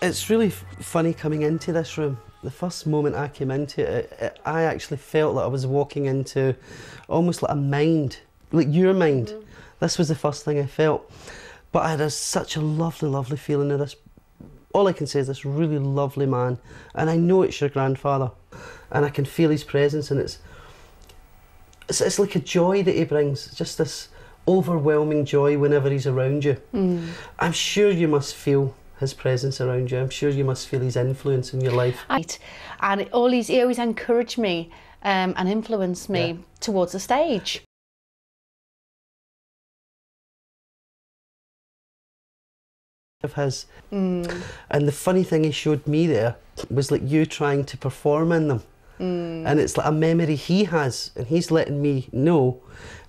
It's really funny coming into this room. The first moment I came into it, I actually felt like I was walking into almost like a mind, like your mind. Mm-hmm. This was the first thing I felt. But I had such a lovely, lovely feeling of this. All I can say is this really lovely man, and I know it's your grandfather, and I can feel his presence, and it's like a joy that he brings, just this overwhelming joy whenever he's around you. Mm. I'm sure you must feel his presence around you. I'm sure you must feel his influence in your life. Right. And he always encouraged me and influenced me towards the stage. Of his. And the funny thing he showed me there was like you trying to perform in them. And it's like a memory he has, and he's letting me know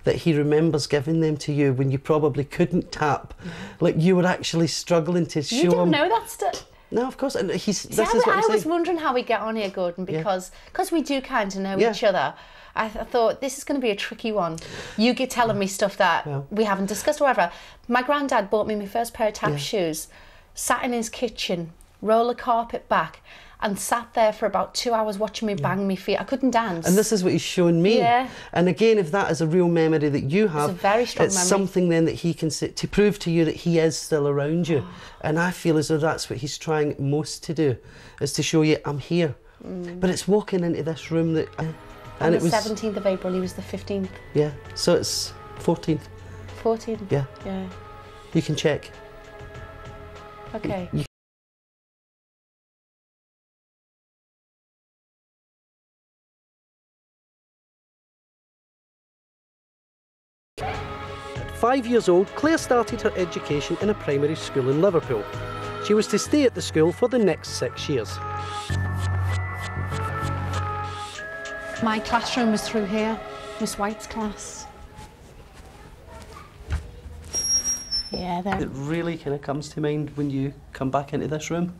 that he remembers giving them to you when you probably couldn't tap. Like you were actually struggling to show him. You don't know that stuff. No, of course. And this is what I was wondering how we get on here, Gordon, because we do kind of know each other. I thought this is going to be a tricky one. You get telling me stuff that we haven't discussed or whatever. My granddad bought me my first pair of tap shoes, sat in his kitchen, rolled the carpet back, and sat there for about 2 hours watching me bang my feet. I couldn't dance. And this is what he's shown me. Yeah. And again, if that is a real memory that you have, it's a very strong memory. Something then that he can say to prove to you that he is still around you. And I feel as though that's what he's trying most to do, is to show you I'm here. But it's walking into this room that... And it was 17th of April, he was the 15th. Yeah, so it's 14th. 14th? Yeah. Yeah. You can check. Okay. 5 years old, Claire started her education in a primary school in Liverpool. She was to stay at the school for the next 6 years. My classroom was through here, Miss White's class. Yeah, there. It really kind of comes to mind when you come back into this room.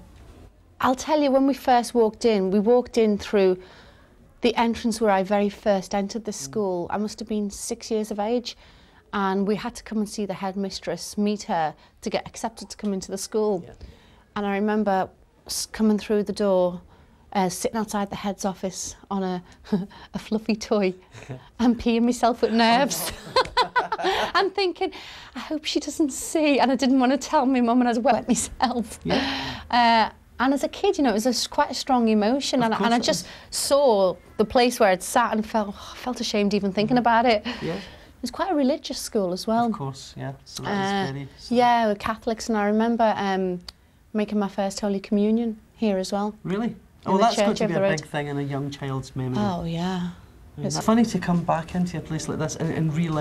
I'll tell you, when we first walked in, we walked in through the entrance where I very first entered the school. I must have been 6 years of age. And we had to come and see the headmistress, meet her, to get accepted to come into the school. Yeah. And I remember coming through the door, sitting outside the head's office on a fluffy toy and peeing myself with nerves. And thinking, I hope she doesn't see. And I didn't want to tell my mum, and I was wet myself. Yeah. And as a kid, you know, it was quite a strong emotion. And I just saw the place where I'd sat and felt ashamed even thinking about it. Yeah. It was quite a religious school as well. Of course, yeah. So that is very... Yeah, we're Catholics, and I remember making my first Holy Communion here as well. Really? Oh, that's got to be a big thing in a young child's memory. Oh, yeah. It's funny to come back into a place like this and realise